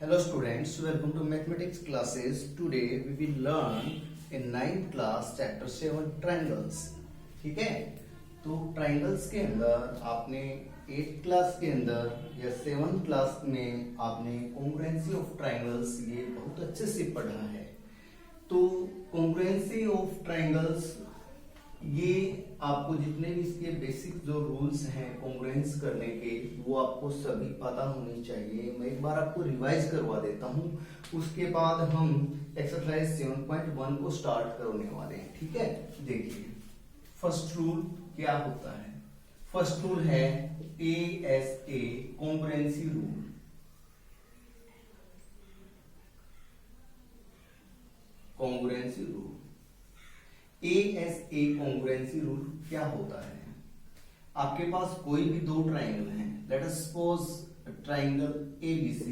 Hello students, welcome to mathematics classes. Today we will learn in 9th class chapter 7 triangles. ठीक है, तो triangles के अंदर आपने 8th क्लास के अंदर या 7th क्लास में आपने कॉन्ग्रुएंसी ऑफ ट्राइंगल्स ये बहुत अच्छे से पढ़ा है। तो कॉन्ग्रुएंसी ऑफ ट्राइंगल्स ये आपको जितने भी इसके बेसिक जो रूल्स हैं कॉन्ग्रुएंस करने के वो आपको सभी पता होने चाहिए। मैं एक बार आपको रिवाइज करवा देता हूँ, उसके बाद हम एक्सरसाइज 7.1 को स्टार्ट करने वाले हैं। ठीक है, देखिए फर्स्ट रूल क्या होता है। फर्स्ट रूल है ASA congruency rule. Congruency rule ASA congruency rule क्या होता है। आपके पास कोई भी दो ट्राइंगल हैं, let us suppose triangle ABC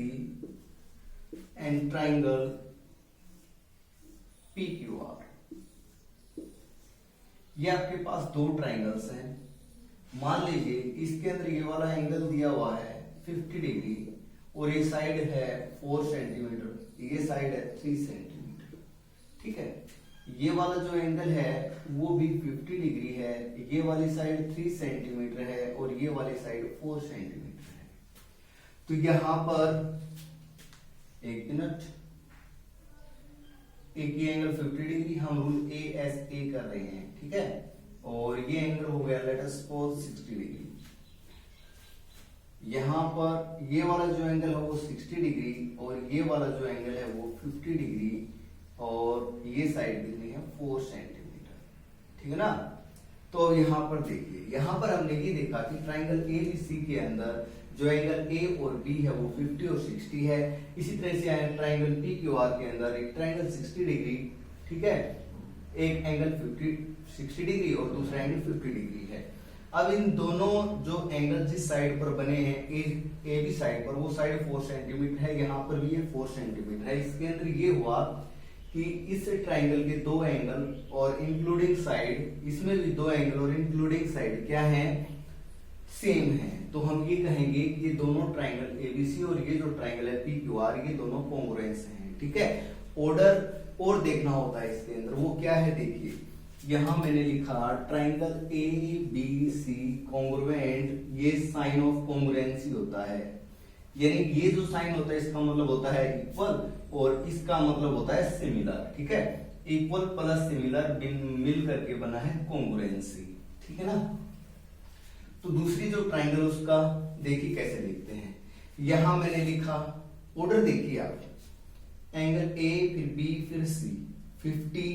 and triangle PQR। ये आपके पास दो ट्राइंगल्स हैं। मान लीजिए इसके अंदर ये वाला एंगल दिया हुआ है 50 डिग्री और ये साइड है 4 सेंटीमीटर, ये साइड है 3 सेंटीमीटर। ठीक है, ये वाला जो एंगल है वो भी 50 डिग्री है, ये वाली साइड 3 सेंटीमीटर है और ये वाली साइड 4 सेंटीमीटर है। तो यहां पर एक मिनट, एक ये एंगल 50 डिग्री हम रूल ASA कर रहे हैं। ठीक है, और ये एंगल हो गया लेट अस सपोज 60 डिग्री। यहां पर ये वाला जो एंगल है वो 60 डिग्री और ये वाला जो एंगल है वो 50 डिग्री और ये साइड कितनी है 4 सेंटीमीटर। ठीक है ना। तो यहां पर देखिए, यहां पर हमने ये देखा कि ट्राइंगल ABC के अंदर जो एंगल A और B है वो 50 और 60 है। इसी तरह से ट्राइंगल PQR के अंदर एक ट्राइंगल 60 डिग्री, ठीक है, एक एंगल 60 डिग्री और दूसरा एंगल 50 डिग्री है। अब इन दोनों जो एंगल जिस साइड पर बने हैं AB साइड पर, वो साइड 4 सेंटीमीटर है, यहाँ पर भी ये 4 सेंटीमीटर है। इसके अंदर ये हुआ कि इस ट्राइंगल के दो एंगल और इंक्लूडिंग साइड, इसमें भी दो एंगल और इंक्लूडिंग साइड क्या है, सेम है। तो हम ये कहेंगे कि ये दोनों ट्राइंगल ABC और ये जो ट्राइंगल है PQR ये दोनों कॉन्ग्रुएंस हैं। ठीक है, ऑर्डर और देखना होता है इसके अंदर, वो क्या है देखिए, यहां मैंने लिखा ट्राइंगल ABC कॉन्ग्रुएंट, ये साइन ऑफ कॉन्ग्रुएंसी होता है। यानी ये जो साइन होता है इसका मतलब होता है इक्वल और इसका मतलब होता है सिमिलर। ठीक है, इक्वल प्लस सिमिलर मिल करके बना है कॉन्ग्रुएंसी। ठीक है ना। तो दूसरी जो ट्राइंगल उसका देखिए कैसे लिखते हैं। यहां मैंने लिखा, ऑर्डर देखिए आप, एंगल A फिर B फिर C, 50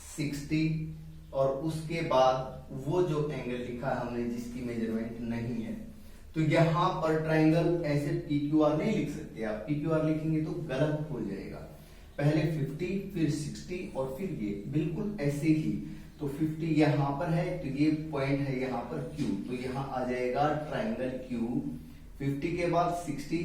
60 और उसके बाद वो जो एंगल लिखा हमने जिसकी मेजरमेंट नहीं है। तो यहां पर ट्राइंगल ऐसे PQR नहीं लिख सकते आप, PQR लिखेंगे तो गलत हो जाएगा। पहले 50 फिर 60 और फिर ये बिल्कुल ऐसे ही। तो 50 यहां पर है तो ये पॉइंट है यहां पर Q, तो यहां आ जाएगा ट्राइंगल Q। 50 के बाद 60,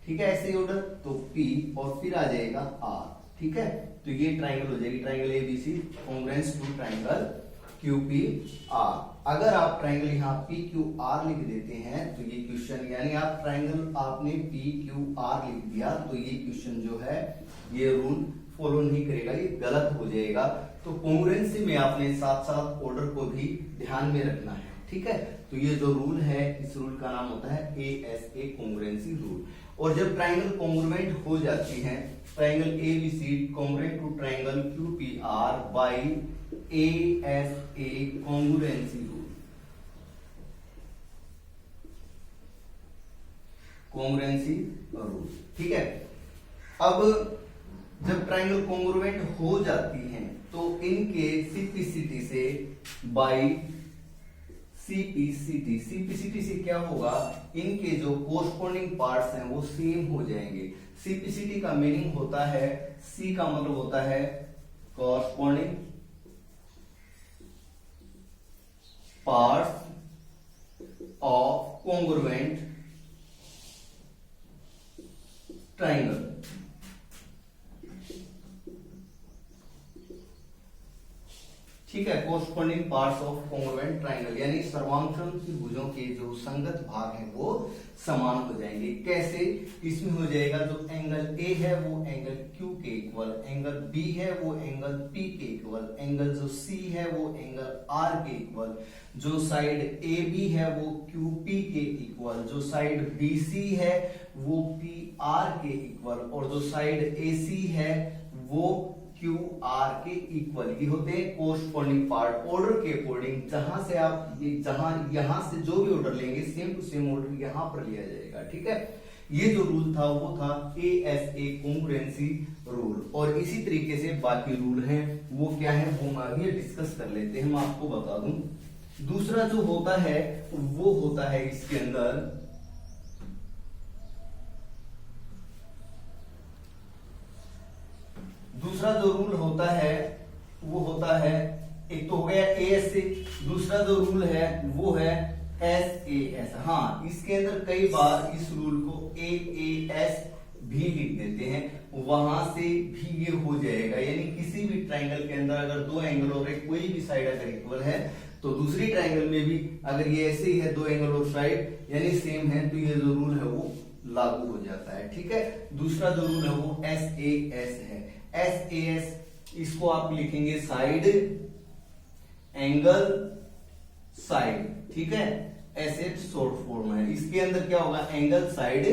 ठीक है, ऐसे ऑर्डर, तो P और फिर आ जाएगा R। ठीक है, तो ये ट्राइंगल हो जाएगी triangle ABC congruence to triangle QPR। अगर आप ट्राइंगल यहाँ PQR लिख देते हैं तो ये क्वेश्चन, यानी आप ट्राइंगल आपने PQR लिख दिया तो ये क्वेश्चन जो है ये रूल फॉलो नहीं करेगा, ये गलत हो जाएगा। तो कॉन्ग्रुएंसी में आपने साथ साथ ऑर्डर को भी ध्यान में रखना है। ठीक है, तो ये जो रूल है इस रूल का नाम होता है ASA कॉन्ग्रुएंसी रूल। और जब ट्राइंगल कॉन्ग्रुएंट हो जाती है, triangle ABC congruent to triangle QPR by ASA congruency rule. Congruency rule, ठीक है। अब जब ट्राइंगल कॉन्ग्रुएंट हो जाती हैं तो इनके CPCT से बाय CPCT से क्या होगा, इनके जो कोरस्पॉन्डिंग पार्ट्स हैं वो सेम हो जाएंगे। CPCT का मीनिंग होता है, C का मतलब होता है corresponding parts of congruent triangle. ठीक है, corresponding parts of congruent triangle, यानी सर्वांगसम त्रिभुजों के जो संगत भाग हैं वो समान हो जाएंगे। कैसे? इसमें हो जाएगा जो एंगल ए है वो एंगल क्यू के इक्वल, एंगल बी है वो एंगल पी के इक्वल, एंगल जो सी है वो एंगल आर के इक्वल, जो साइड ए बी है वो क्यू पी के इक्वल, जो साइड बी सी है वो पी आर के इक्वल, और जो साइड ए सी है वो क्यू आर के इक्वल। ये होते हैं कोरस्पॉन्डिंग पार्ट। ऑर्डर के अकॉर्डिंग जहां से आप यहां से जो भी ऑर्डर लेंगे सेम टू सेम ऑर्डर यहां पर लिया जाएगा। ठीक है, ये जो रूल था वो था ASA कॉन्ग्रुएंसी रूल। और इसी तरीके से बाकी रूल हैं वो क्या है वो हम आगे डिस्कस कर लेते हैं। मैं आपको बता दूं, दूसरा जो होता है वो होता है इसके अंदर दूसरा जो रूल होता है वो होता है, एक तो हो गया ASA, दूसरा जो रूल है वो है SAS। हाँ, इसके अंदर कई बार इस रूल को AAS भी लिख देते हैं, वहां से भी ये हो जाएगा। यानी किसी भी ट्राइंगल के अंदर अगर दो एंगल और एक कोई भी साइड अगर इक्वल है तो दूसरी ट्राइंगल में भी अगर ये ऐसे ही है, दो एंगल और साइड यानी सेम है, तो ये जो रूल है वो लागू हो जाता है। ठीक है, दूसरा जो रूल है वो SAS है। SAS इसको आप लिखेंगे साइड एंगल साइड। ठीक है, ऐसे शॉर्ट फॉर्म है। इसके अंदर क्या होगा, एंगल साइड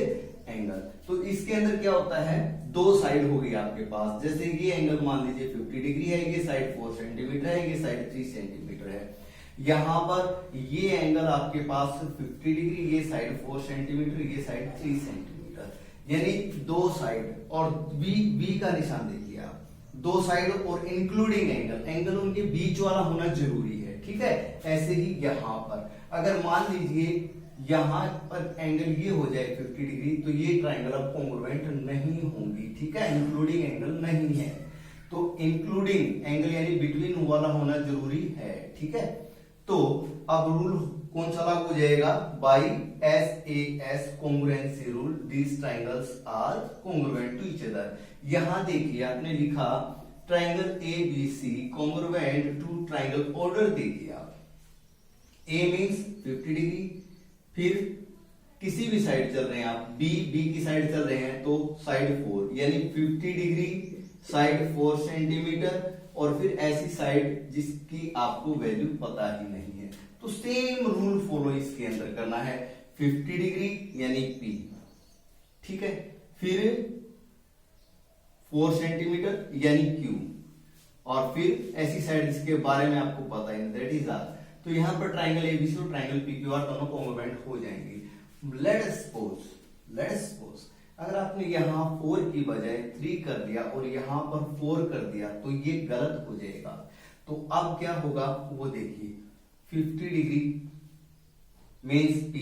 एंगल। तो इसके अंदर क्या होता है, दो साइड हो गई आपके पास। जैसे ये एंगल मान लीजिए 50 डिग्री है, ये साइड 4 सेंटीमीटर है, ये साइड 3 सेंटीमीटर है। यहां पर ये एंगल आपके पास 50 डिग्री, ये साइड 4 सेंटीमीटर, ये साइड 3 सेंटीमीटर, यानी दो साइड। और बी का निशान देखिए आप, दो साइड और इंक्लूडिंग एंगल, एंगल उनके बीच वाला होना जरूरी है। ठीक है, ऐसे ही यहां पर अगर मान लीजिए यहां पर एंगल ये हो जाए 50 डिग्री, तो ये ट्राइंगल अब कॉन्ग्रुएंट नहीं होंगी। ठीक है, इंक्लूडिंग एंगल नहीं है, तो इंक्लूडिंग एंगल यानी बिटवीन वाला होना जरूरी है। ठीक है, तो अब रूल कौन सा लागू हो जाएगा, by SAS congruency rule, these triangles are congruent to each other. यहां देखिए आपने लिखा triangle ABC congruent to triangle, order देखिए आप, A मींस 50 डिग्री, फिर किसी भी साइड चल रहे हैं आप, B की साइड चल रहे हैं तो साइड 4 यानी 50 डिग्री, साइड 4 सेंटीमीटर, और फिर ऐसी साइड जिसकी आपको वैल्यू पता ही नहीं है, तो सेम रूल फॉलो इसके अंदर करना है। 50 डिग्री यानी P, ठीक है, फिर 4 सेंटीमीटर यानी Q, और फिर ऐसी साइड जिसके बारे में आपको पता ही नहीं, दैट इज R। तो यहां पर ट्राइंगल ABC और ट्राइंगल PQR दोनों कॉन्ग्रुएंट हो जाएंगे। लेट सपोज अगर आपने यहां 4 की बजाय 3 कर दिया और यहां पर 4 कर दिया तो ये गलत हो जाएगा। तो अब क्या होगा वो देखिए, 50 डिग्री मीन्स P,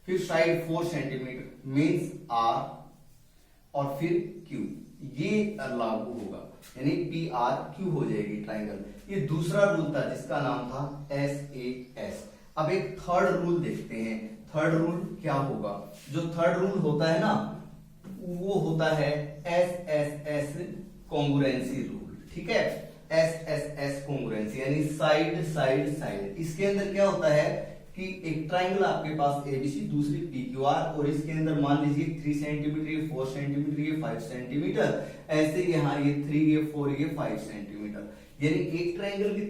फिर साइड 4 सेंटीमीटर मीन्स R, और फिर Q, ये लागू होगा, यानी PRQ हो जाएगी ट्राइंगल। ये दूसरा रूल था जिसका नाम था SAS। अब एक थर्ड रूल देखते हैं। थर्ड रूल क्या होगा, जो थर्ड रूल होता है ना वो होता है SSS कॉन्ग्रुएंसी रूल। ठीक है, SSS कॉन्ग्रुएंसी यानी साइड साइड साइड। इसके अंदर क्या होता है कि एक ट्राइंगल आपके पास ABC, दूसरी PQR, और इसके अंदर मान लीजिए 3 सेंटीमीटर, ये 4 सेंटीमीटर, ये 5 सेंटीमीटर, ऐसे यहाँ ये 3, ये 4, ये 5 सेंटीमीटर, यानी एक ट्राइंगल की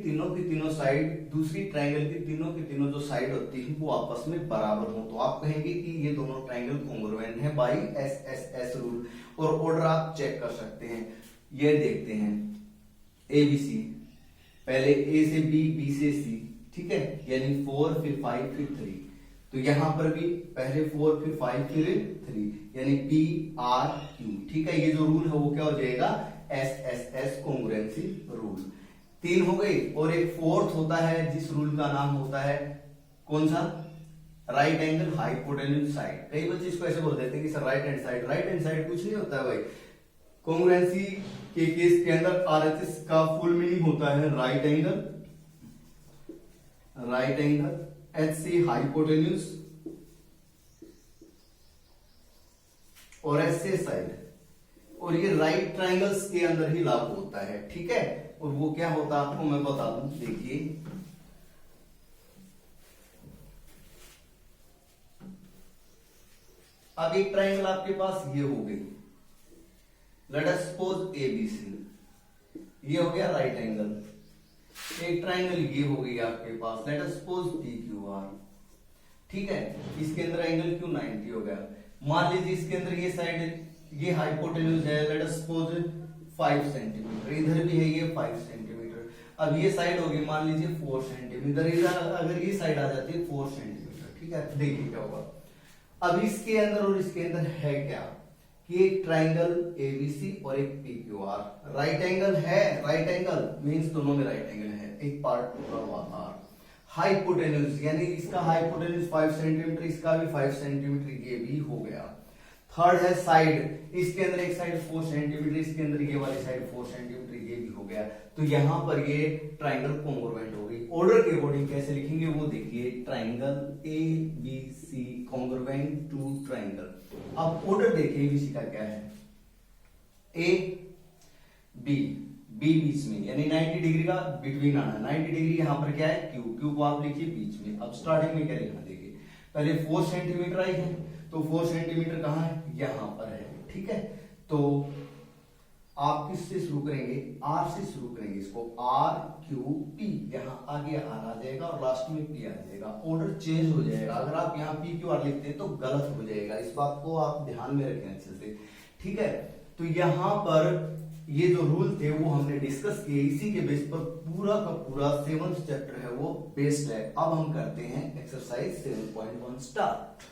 तीनों साइड दूसरी ट्राइंगल की तीनों जो साइड होती है वो आपस में बराबर हो, तो आप कहेंगे कि ये दोनों ट्राइंगल कॉन्ग्रुएंट है बाय SSS रूल। और ऑर्डर आप चेक कर सकते हैं, ये देखते हैं ABC, पहले A से B, B से C, ठीक है, यानी 4 फिर 5 फिर 3, तो यहां पर भी पहले 4 फिर 5 फिर 3, यानी PRQ। ठीक है, ये जो रूल है वो क्या हो जाएगा, SSS कॉन्ग्रुएंसी रूल। 3 हो गई, और एक फोर्थ होता है जिस रूल का नाम होता है कौन सा, राइट एंगल हाइपोटेन्यूज साइड। कई बच्चे इसको ऐसे बोल देते हैं कि sir right hand side, right hand side कुछ नहीं होता है भाई। कॉन्ग्रुएंसी के केस के अंदर RHS का फुल मीनिंग होता है राइट एंगल, HC हाइपोटेन्यूज, और SC साइड, और ये राइट ट्राइंगल्स के अंदर ही लागू होता है। ठीक है, और वो क्या होता है आपको मैं बता दूं, देखिए अब एक ट्राइंगल आपके पास ये हो गई, लेट अस सपोज एबीसी, ये हो गया राइट एंगल। एक ट्राइंगल ये हो गई आपके पास, लेट अस सपोज PQR, ठीक है, इसके अंदर एंगल क्यू 90 हो गया। मान लीजिए इसके अंदर ये साइड ये हाइपोटेन्यूज है, लेट अस सपोज 5 सेंटीमीटर, इधर भी है ये 5 सेंटीमीटर। अब ये साइड होगी मान लीजिए 4 सेंटीमीटर, इधर अगर ये साइड आ जाती है 4 सेंटीमीटर, ठीक है। देखिए क्या होगा, अब इसके अंदर और इसके अंदर है क्या कि एक ट्राइंगल ABC और एक PQR, राइट एंगल है, राइट एंगल मींस दोनों में राइट एंगल है, एक पार्ट टूटा हुआ R। हाइपोटेन्यूज यानी इसका हाइपोटेन्यूज 5 सेंटीमीटर, इसका भी 5 सेंटीमीटर, ये भी हो गया। थर्ड है साइड, इसके अंदर एक साइड 4 सेंटीमीटर, इसके अंदर ये वाली साइड 4 सेंटीमीटर, ये भी हो गया। तो यहां पर ये ट्राइंगल कॉन्ग्रुएंट हो गई। ऑर्डर के अकॉर्डिंग कैसे लिखेंगे वो देखिए, triangle ABC congruent to triangle. अब ऑर्डर देखिए ABC का क्या है, A B बीच में, यानी 90 डिग्री का बिटवीन आना। 90 डिग्री यहां पर क्या है, Q को आप लिखिए बीच में। अब स्टार्टिंग में क्या लिखना, देखिए पहले 4 सेंटीमीटर आई है, तो 4 सेंटीमीटर कहां है, यहां पर है, ठीक है। तो आप किससे शुरू करेंगे, R से शुरू करेंगे इसको, RQP, यहाँ आगे R आ जाएगा और लास्ट में P आ जाएगा, ऑर्डर चेंज हो जाएगा। अगर आप यहाँ PQR लिखते हैं तो गलत हो जाएगा, इस बात को आप ध्यान में रखें अच्छे से, ठीक है। तो यहाँ पर ये जो रूल थे वो हमने डिस्कस किए, इसी के बेस पर पूरा का पूरा 7th चैप्टर है वो बेस्ड है। अब हम करते हैं एक्सरसाइज 7.1 स्टार्ट।